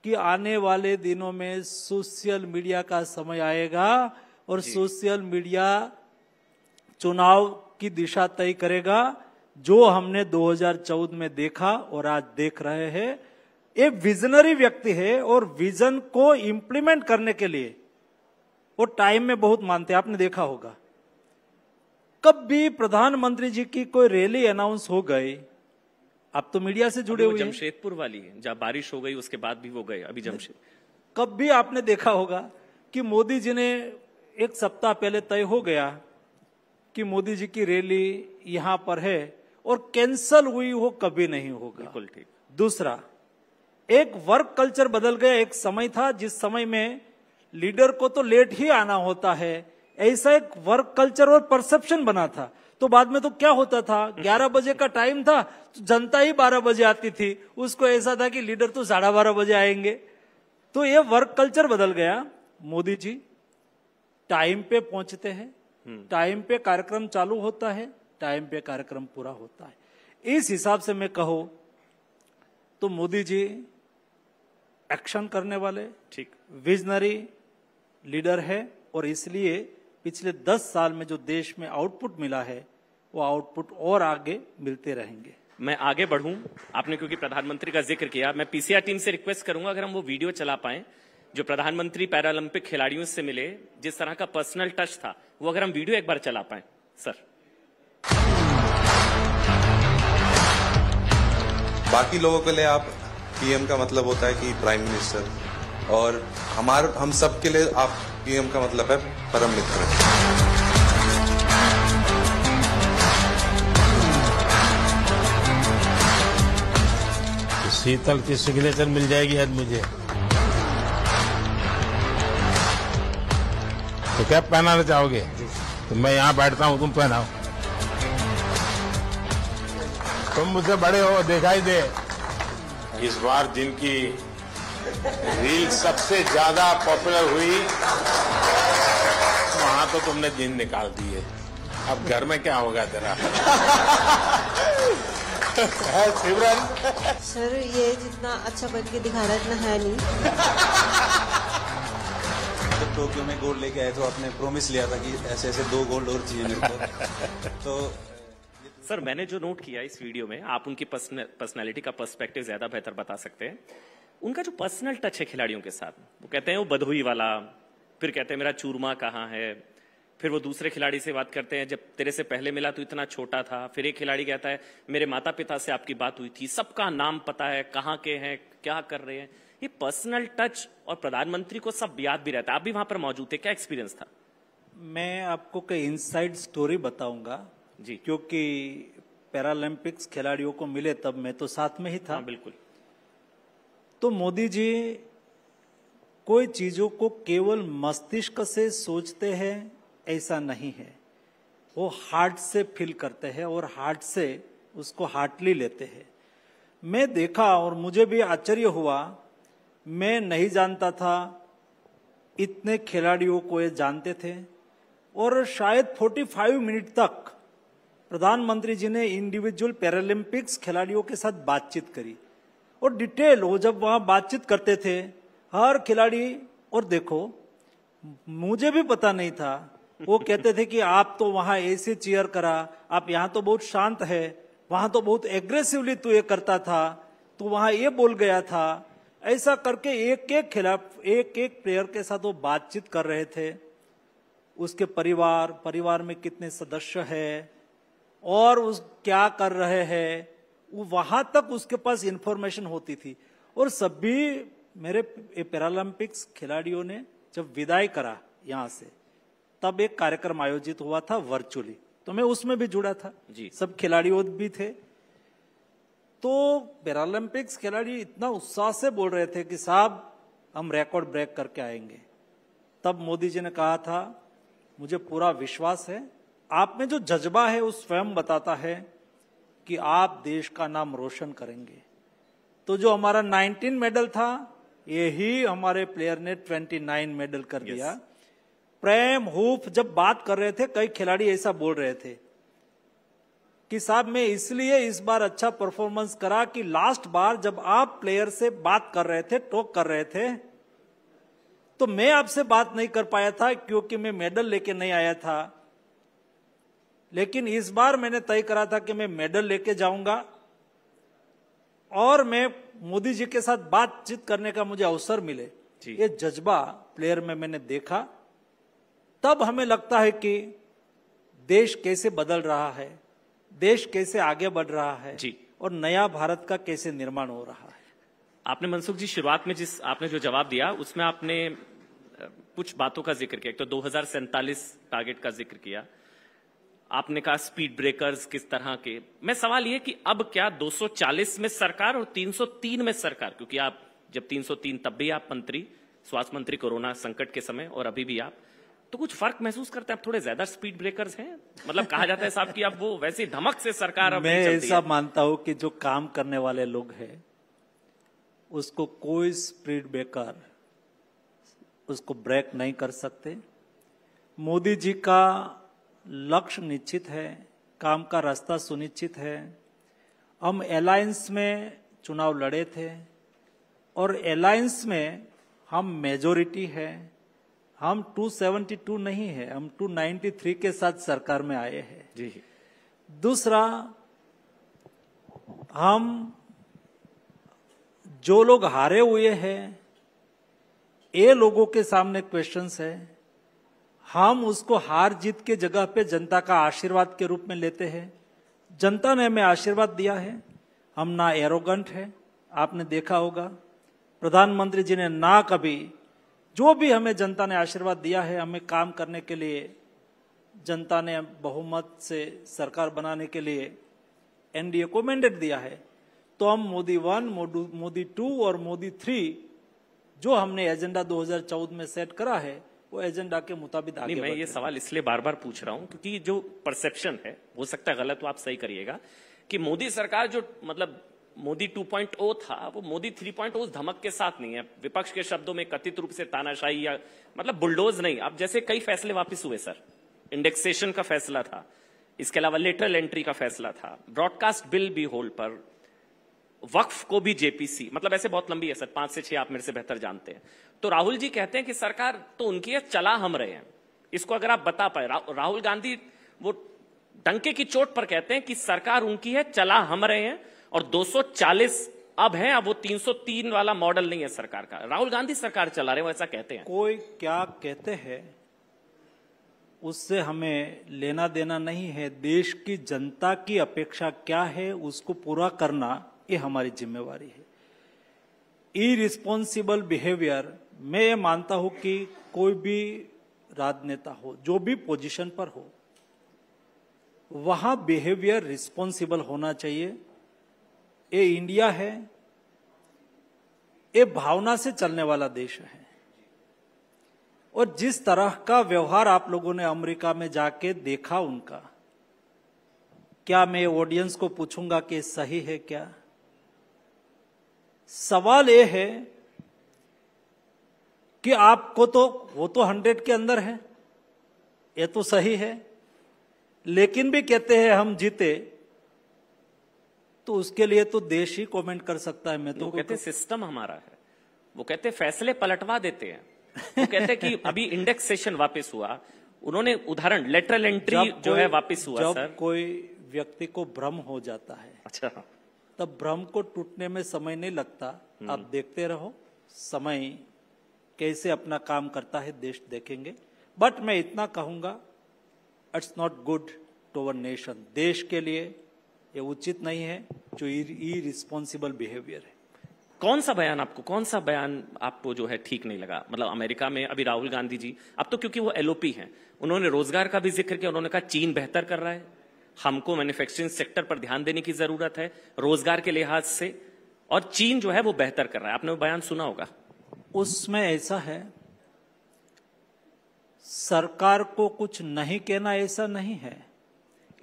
कि आने वाले दिनों में सोशल मीडिया का समय आएगा और सोशल मीडिया चुनाव की दिशा तय करेगा। जो हमने 2014 में देखा और आज देख रहे हैं, एक विजनरी व्यक्ति है और विजन को इंप्लीमेंट करने के लिए वो टाइम में बहुत मानते हैं। आपने देखा होगा कब भी प्रधानमंत्री जी की कोई रैली अनाउंस हो गई, आप तो मीडिया से जुड़े हुए हैं, जमशेदपुर वाली है जहां बारिश हो गई उसके बाद भी वो गए। अभी जमशेद कब भी आपने देखा होगा कि मोदी जी ने एक सप्ताह पहले तय हो गया कि मोदी जी की रैली यहां पर है और कैंसल हुई, वो कभी नहीं होगा। बिल्कुल ठीक। दूसरा, एक वर्क कल्चर बदल गया। एक समय था जिस समय में लीडर को तो लेट ही आना होता है, ऐसा एक वर्क कल्चर और परसेप्शन बना था। तो बाद में तो क्या होता था, 11 बजे का टाइम था तो जनता ही 12 बजे आती थी। उसको ऐसा था कि लीडर तो 12:30 बजे आएंगे। तो ये वर्क कल्चर बदल गया। मोदी जी टाइम पे पहुंचते हैं, टाइम पे कार्यक्रम चालू होता है, टाइम पे कार्यक्रम पूरा होता है। इस हिसाब से मैं कहूं तो मोदी जी एक्शन करने वाले ठीक विजनरी लीडर है और इसलिए पिछले 10 साल में जो देश में आउटपुट मिला है वो आउटपुट और आगे मिलते रहेंगे। मैं आगे बढ़ूं, आपने क्योंकि प्रधानमंत्री का जिक्र किया, मैं पीसीआर टीम से रिक्वेस्ट करूंगा अगर हम वो वीडियो चला पाएं जो प्रधानमंत्री पैरालंपिक खिलाड़ियों से मिले, जिस तरह का पर्सनल टच था, वो अगर हम वीडियो एक बार चला पाएं। सर, बाकी लोगों के लिए आप पीएम का मतलब होता है कि प्राइम मिनिस्टर, और हम सब के लिए आप पीएम का मतलब है परम मित्र। शीतल की सिग्नेचर मिल जाएगी आज मुझे। तो क्या पहनाना चाहोगे? तो मैं यहाँ बैठता हूँ, तुम पहनाओ। तुम मुझसे बड़े हो, दिखाई दे। इस बार जिनकी रील सबसे ज्यादा पॉपुलर हुई वहां तो तुमने दिन निकाल दिए। अब घर में क्या होगा तेरा? सिमरन सर, ये जितना अच्छा बन के दिखा रहा है इतना है नहीं। जब टोक्यो में गोल्ड लेके आए तो आपने प्रॉमिस लिया था कि ऐसे ऐसे 2 गोल्ड और चाहिए मेरे को। तो सर मैंने जो नोट किया इस वीडियो में, आप उनकी पर्सनैलिटी का पर्सपेक्टिव ज्यादा बेहतर बता सकते हैं। उनका जो पर्सनल टच है खिलाड़ियों के साथ, वो कहते हैं वो बधोई वाला, फिर कहते हैं मेरा चूरमा कहाँ है, फिर वो दूसरे खिलाड़ी से बात करते हैं जब तेरे से पहले मिला तो इतना छोटा था, फिर एक खिलाड़ी कहता है मेरे माता पिता से आपकी बात हुई थी, सबका नाम पता है, कहाँ के हैं, क्या कर रहे हैं। ये पर्सनल टच और प्रधानमंत्री को सब याद भी रहता है। आप भी वहां पर मौजूद थे, क्या एक्सपीरियंस था? मैं आपको कई इनसाइड स्टोरी बताऊंगा जी, क्योंकि पैरालंपिक्स खिलाड़ियों को मिले तब मैं तो साथ में ही था। हाँ बिल्कुल। तो मोदी जी कोई चीजों को केवल मस्तिष्क से सोचते हैं ऐसा नहीं है, वो हार्ट से फील करते हैं और हार्ट से उसको हार्टली लेते हैं। मैं देखा और मुझे भी आश्चर्य हुआ, मैं नहीं जानता था इतने खिलाड़ियों को ये जानते थे। और शायद 45 मिनट तक प्रधानमंत्री जी ने इंडिविजुअल पैरालंपिक्स खिलाड़ियों के साथ बातचीत करी और डिटेल, वो जब वहां बातचीत करते थे हर खिलाड़ी, और देखो मुझे भी पता नहीं था, वो कहते थे कि आप तो वहां ऐसे चीयर करा, आप यहाँ तो बहुत शांत है, वहां तो बहुत एग्रेसिवली तू ये करता था, तो वहां ये बोल गया था। ऐसा करके एक एक खिलाफ एक एक प्लेयर के साथ वो बातचीत कर रहे थे। उसके परिवार में कितने सदस्य है और उस क्या कर रहे हैं, वो वहां तक उसके पास इंफॉर्मेशन होती थी। और सभी मेरे पैरालंपिक्स खिलाड़ियों ने जब विदाई करा यहां से, तब एक कार्यक्रम आयोजित हुआ था वर्चुअली, तो मैं उसमें भी जुड़ा था जी। सब खिलाड़ियों भी थे। तो पैरालंपिक्स खिलाड़ी इतना उत्साह से बोल रहे थे कि साहब हम रिकॉर्ड ब्रेक करके आएंगे। तब मोदी जी ने कहा था मुझे पूरा विश्वास है, आप में जो जज्बा है वो स्वयं बताता है कि आप देश का नाम रोशन करेंगे। तो जो हमारा 19 मेडल था, यही हमारे प्लेयर ने 29 मेडल कर दिया। प्रेम हुफ जब बात कर रहे थे, कई खिलाड़ी ऐसा बोल रहे थे कि साहब मैं इसलिए इस बार अच्छा परफॉर्मेंस करा कि लास्ट बार जब आप प्लेयर से बात कर रहे थे, टॉक कर रहे थे, तो मैं आपसे बात नहीं कर पाया था क्योंकि मैं मेडल लेके नहीं आया था। लेकिन इस बार मैंने तय करा था कि मैं मेडल लेके जाऊंगा और मैं मोदी जी के साथ बातचीत करने का मुझे अवसर मिले। ये जज्बा प्लेयर में मैंने देखा। तब हमें लगता है कि देश कैसे बदल रहा है, देश कैसे आगे बढ़ रहा है जी, और नया भारत का कैसे निर्माण हो रहा है। आपने मनसुख जी शुरुआत में जिस आपने जो जवाब दिया उसमें आपने कुछ बातों का जिक्र किया। एक तो 2047 टारगेट का जिक्र किया, आपने कहा स्पीड ब्रेकर्स किस तरह के। मैं सवाल ये कि अब क्या 240 में सरकार और 303 में सरकार, क्योंकि आप जब 303 तब भी आप मंत्री, स्वास्थ्य मंत्री कोरोना संकट के समय, और अभी भी आप, तो कुछ फर्क महसूस करते हैं? आप थोड़े ज्यादा स्पीड ब्रेकर्स हैं? मतलब कहा जाता है साहब कि अब वो वैसे धमक से सरकार अब मैं नहीं चलती ऐसा है। मानता हूं कि जो काम करने वाले लोग हैं उसको कोई स्पीड ब्रेकर उसको ब्रेक नहीं कर सकते। मोदी जी का लक्ष्य निश्चित है, काम का रास्ता सुनिश्चित है। हम अलायंस में चुनाव लड़े थे और अलायंस में हम मेजॉरिटी है। हम 272 नहीं है, हम 293 के साथ सरकार में आए हैं। जी। दूसरा, हम जो लोग हारे हुए हैं ये लोगों के सामने क्वेश्चंस है, हम उसको हार जीत के जगह पे जनता का आशीर्वाद के रूप में लेते हैं। जनता ने हमें आशीर्वाद दिया है, हम ना एरोगेंट है। आपने देखा होगा प्रधानमंत्री जी ने ना कभी, जो भी हमें जनता ने आशीर्वाद दिया है, हमें काम करने के लिए जनता ने बहुमत से सरकार बनाने के लिए एनडीए को मैंडेट दिया है। तो हम मोदी 1, मोदी 2 और मोदी 3 जो हमने एजेंडा 2014 में सेट करा है वो एजेंडा के मुताबिक आगे नहीं, मैं ये बढ़ते हैं। सवाल इसलिए बार बार पूछ रहा हूं क्योंकि जो परसेप्शन है, हो सकता है गलत, तो आप सही करिएगा, कि मोदी सरकार जो मतलब मोदी 2.0 था वो मोदी 3.0 उस धमक के साथ नहीं है। विपक्ष के शब्दों में कथित रूप से तानाशाही या मतलब बुलडोज नहीं। अब जैसे कई फैसले वापस हुए सर, इंडेक्सेशन का फैसला था, इसके अलावा लेटरल एंट्री का फैसला था, ब्रॉडकास्ट बिल भी होल्ड पर, वक्फ को भी जेपीसी, मतलब ऐसे बहुत लंबी है सर, 5 से 6 आप मेरे से बेहतर जानते हैं। तो राहुल जी कहते हैं कि सरकार तो उनकी है, चला हम रहे हैं। इसको अगर आप बता पाए, राहुल गांधी वो डंके की चोट पर कहते हैं कि सरकार उनकी है, चला हम रहे हैं, और 240 अब है, अब वो 303 वाला मॉडल नहीं है सरकार का। राहुल गांधी सरकार चला रहे हैं, वो ऐसा कहते हैं। कोई क्या कहते हैं उससे हमें लेना देना नहीं है। देश की जनता की अपेक्षा क्या है उसको पूरा करना ये हमारी जिम्मेवारी है। इरिस्पॉन्सिबल बिहेवियर, मैं ये मानता हूं कि कोई भी राजनेता हो, जो भी पोजीशन पर हो, वहां बिहेवियर रिस्पॉन्सिबल होना चाहिए। ये इंडिया है, ये भावना से चलने वाला देश है। और जिस तरह का व्यवहार आप लोगों ने अमेरिका में जाके देखा उनका, क्या मैं ऑडियंस को पूछूंगा कि सही है क्या? सवाल ये है कि आपको तो वो तो 100 के अंदर है, ये तो सही है, लेकिन भी कहते हैं हम जीते, तो उसके लिए तो देश ही कमेंट कर सकता है। मैं तो वो कहते हैं सिस्टम हमारा है, वो कहते हैं फैसले पलटवा देते हैं। वो कहते हैं कि अभी इंडेक्सेशन वापस हुआ, उन्होंने उदाहरण लेटरल एंट्री जो है वापस हुआ। जब सर कोई व्यक्ति को भ्रम हो जाता है, अच्छा, तब भ्रम को टूटने में समय नहीं लगता। आप देखते रहो, समय कैसे अपना काम करता है देश देखेंगे। बट मैं इतना कहूंगा, it's not good to our nation. देश के लिए ये उचित नहीं है जो इरिस्पॉन्सिबल बिहेवियर है। कौन सा बयान आपको जो है ठीक नहीं लगा? मतलब अमेरिका में अभी राहुल गांधी जी, अब तो क्योंकि वो एलओपी हैं, उन्होंने रोजगार का भी जिक्र किया। उन्होंने कहा चीन बेहतर कर रहा है, हमको मैन्युफैक्चरिंग सेक्टर पर ध्यान देने की जरूरत है रोजगार के लिहाज से, और चीन जो है वो बेहतर कर रहा है। आपने वो बयान सुना होगा। उसमें ऐसा है, सरकार को कुछ नहीं कहना ऐसा नहीं है,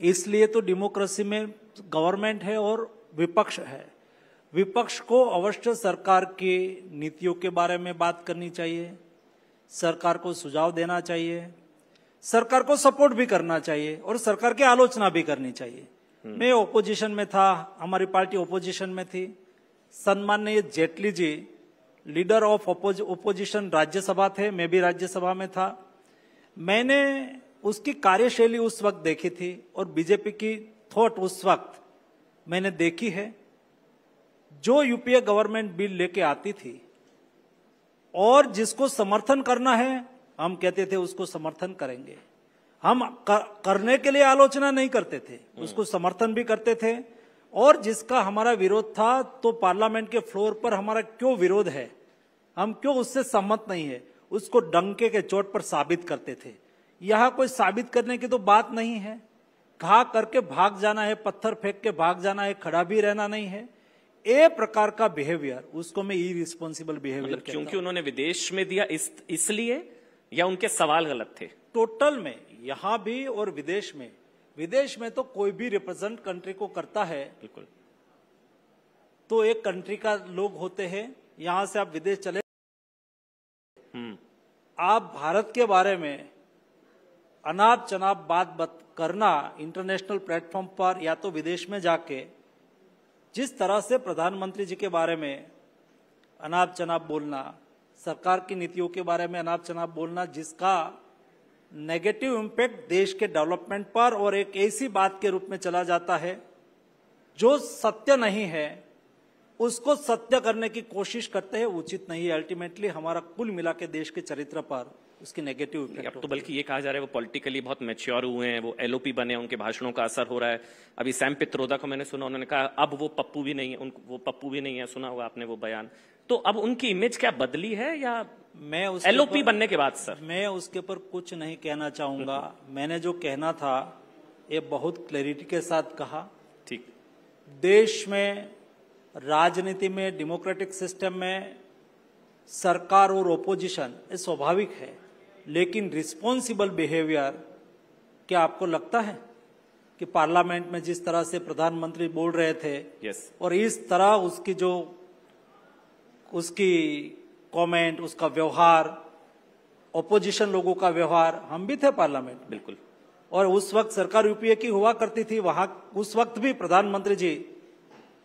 इसलिए तो डेमोक्रेसी में गवर्नमेंट है और विपक्ष है। विपक्ष को अवश्य सरकार की नीतियों के बारे में बात करनी चाहिए, सरकार को सुझाव देना चाहिए, सरकार को सपोर्ट भी करना चाहिए और सरकार की आलोचना भी करनी चाहिए। मैं ओपोजिशन में था, हमारी पार्टी ओपोजिशन में थी। सम्माननीय Jaitley ji leader of opposition Rajya Sabha थे, मैं भी राज्यसभा में था। मैंने उसकी कार्यशैली उस वक्त देखी थी और बीजेपी की थॉट उस वक्त मैंने देखी है। जो यूपीए गवर्नमेंट बिल लेके आती थी और जिसको समर्थन करना है, हम कहते थे उसको समर्थन करेंगे। हम करने के लिए आलोचना नहीं करते थे, उसको समर्थन भी करते थे। और जिसका हमारा विरोध था तो पार्लियामेंट के फ्लोर पर हमारा क्यों विरोध है, हम क्यों उससे सहमत नहीं है, उसको डंके के चोट पर साबित करते थे। यहां कोई साबित करने की तो बात नहीं है। घा करके भाग जाना है, पत्थर फेंक के भाग जाना है, खड़ा भी रहना नहीं है। ए प्रकार का बिहेवियर, उसको मैं इरिस्पॉन्सिबल बिहेवियर कहता हूं। क्योंकि उन्होंने विदेश में दिया इसलिए, या उनके सवाल गलत थे? टोटल में, यहां भी और विदेश में। विदेश में तो कोई भी रिप्रेजेंट कंट्री को करता है, बिल्कुल, तो एक कंट्री का लोग होते हैं। यहां से आप विदेश चले, आप भारत के बारे में अनाप चनाप बात करना इंटरनेशनल प्लेटफॉर्म पर या तो विदेश में जाके, जिस तरह से प्रधानमंत्री जी के बारे में अनाप चनाप बोलना, सरकार की नीतियों के बारे में अनाप चनाप बोलना, जिसका नेगेटिव इम्पैक्ट देश के डेवलपमेंट पर और एक ऐसी बात के रूप में चला जाता है जो सत्य नहीं है, उसको सत्य करने की कोशिश करते हैं, उचित नहीं है। अल्टीमेटली हमारा कुल मिला के देश के चरित्र पर उसकी नेगेटिव इफेक्ट। अब तो बल्कि ये कहा जा रहा है वो पॉलिटिकली बहुत मैच्योर हुए हैं, वो एलओपी बने, उनके भाषणों का असर हो रहा है। अभी सैम पित्रोदा को मैंने सुना, उन्होंने कहा अब वो पप्पू भी नहीं है, वो पप्पू भी नहीं है, सुना होगा आपने वो बयान। तो अब उनकी इमेज क्या बदली है, या मैं उस एलओपी बनने के बाद? सर, मैं उसके ऊपर कुछ नहीं कहना चाहूंगा। मैंने जो कहना था ये बहुत क्लैरिटी के साथ कहा। ठीक, देश में राजनीति में, डेमोक्रेटिक सिस्टम में सरकार और ओपोजिशन ये स्वाभाविक है, लेकिन रिस्पॉन्सिबल बिहेवियर, क्या आपको लगता है कि पार्लियामेंट में जिस तरह से प्रधानमंत्री बोल रहे थे, यस, और इस तरह उसकी कमेंट, उसका व्यवहार, ओपोजिशन लोगों का व्यवहार, हम भी थे पार्लियामेंट, बिल्कुल, और उस वक्त सरकार यूपीए की हुआ करती थी, वहां उस वक्त भी प्रधानमंत्री जी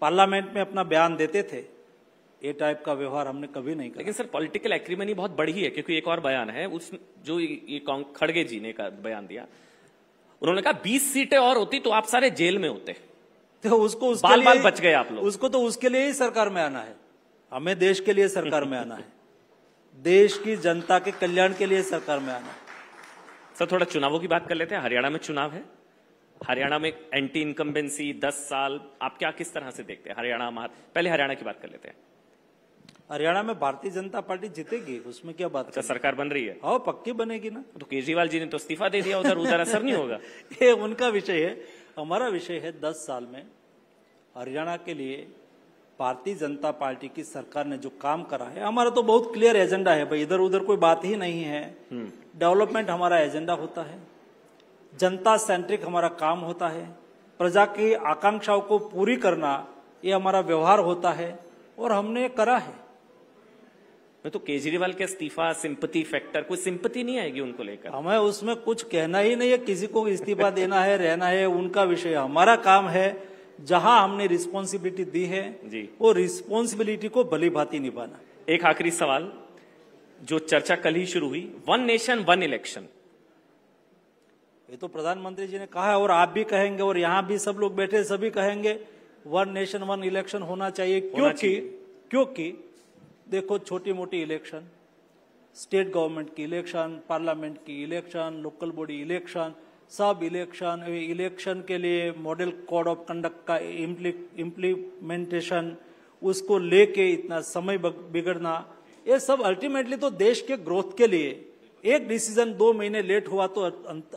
पार्लियामेंट में अपना बयान देते थे। ये टाइप का व्यवहार हमने कभी नहीं किया। लेकिन सर पॉलिटिकल एक्रीमनी बहुत बड़ी है, क्योंकि एक और बयान है उस जो ये खड़गे जी ने का बयान दिया, उन्होंने कहा 20 सीटें और होती तो आप सारे जेल में होते, तो उसको बाल बच गए आप लोग। उसको तो उसके लिए ही सरकार में आना है, हमें देश के लिए सरकार में आना है, देश की जनता के कल्याण के लिए सरकार में आना है। सर थोड़ा चुनावों की बात कर लेते हैं। हरियाणा में चुनाव है, हरियाणा में एंटी इनकम्बेंसी 10 साल, आप क्या किस तरह से देखते हैं हरियाणा? पहले हरियाणा की बात कर लेते हैं। हरियाणा में भारतीय जनता पार्टी जीतेगी, उसमें क्या बात? अच्छा, सरकार बन रही है? हाँ, पक्की बनेगी ना। तो केजरीवाल जी ने तो इस्तीफा दे दिया, उधर असर नहीं होगा? ये उनका विषय है, हमारा विषय है 10 साल में हरियाणा के लिए भारतीय जनता पार्टी की सरकार ने जो काम करा है। हमारा तो बहुत क्लियर एजेंडा है भाई, इधर उधर कोई बात ही नहीं है। डेवलपमेंट हमारा एजेंडा होता है, जनता सेंट्रिक हमारा काम होता है, प्रजा की आकांक्षाओं को पूरी करना ये हमारा व्यवहार होता है, और हमने करा है। तो केजरीवाल के इस्तीफा सिंपैथी फैक्टर, कोई सिंपैथी नहीं आएगी उनको लेकर? हमें उसमें कुछ कहना ही नहीं है, किसी को इस्तीफा देना है, रहना है, उनका विषय। हमारा काम है जहां हमने रिस्पॉन्सिबिलिटी दी है जी, वो रिस्पॉन्सिबिलिटी को भली भांति निभाना। एक आखिरी सवाल, जो चर्चा कल ही शुरू हुई, 1 नेशन 1 इलेक्शन, ये तो प्रधानमंत्री जी ने कहा है और आप भी कहेंगे, और यहां भी सब लोग बैठे सभी कहेंगे 1 नेशन 1 इलेक्शन होना चाहिए। क्योंकि देखो, छोटी मोटी इलेक्शन, स्टेट गवर्नमेंट की इलेक्शन, पार्लियामेंट की इलेक्शन, लोकल बॉडी इलेक्शन, सब इलेक्शन के लिए मॉडल कोड ऑफ कंडक्ट का इम्प्लीमेंटेशन, उसको लेके इतना समय बिगड़ना, ये सब अल्टीमेटली तो देश के ग्रोथ के लिए, एक डिसीजन 2 महीने लेट हुआ तो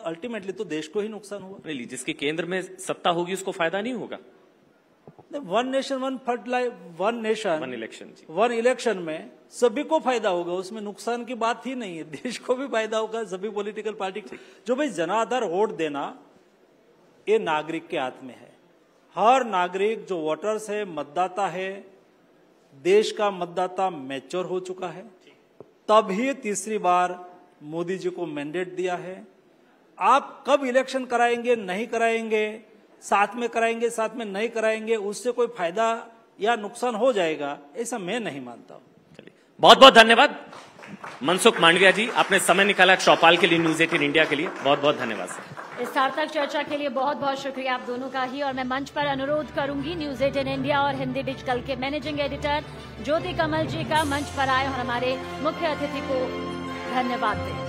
अल्टीमेटली तो देश को ही नुकसान हुआ। जिसके केंद्र में सत्ता होगी उसको फायदा नहीं होगा। 1 नेशन 1 नेशन 1 इलेक्शन 1 इलेक्शन में सभी को फायदा होगा, उसमें नुकसान की बात ही नहीं है, देश को भी फायदा होगा, सभी पॉलिटिकल पार्टी को। जो भाई जनाधार वोट देना ये नागरिक के हाथ में है। हर नागरिक जो वोटर्स है, मतदाता है, देश का मतदाता मैच्योर हो चुका है, तभी तीसरी बार मोदी जी को मैंडेट दिया है। आप कब इलेक्शन कराएंगे नहीं कराएंगे, साथ में कराएंगे साथ में नहीं कराएंगे उससे कोई फायदा या नुकसान हो जाएगा, ऐसा मैं नहीं मानता हूं। चलिए, बहुत बहुत धन्यवाद मनसुख मांडविया जी, आपने समय निकाला चौपाल के लिए, न्यूज 18 इंडिया के लिए। बहुत बहुत धन्यवाद सर। इस सार्थक चर्चा के लिए बहुत बहुत शुक्रिया आप दोनों का ही। और मैं मंच पर अनुरोध करूंगी न्यूज 18 इंडिया और हिंदी डिजिटल के मैनेजिंग एडिटर ज्योति कमल जी का मंच पर आए और हमारे मुख्य अतिथि को धन्यवाद दें।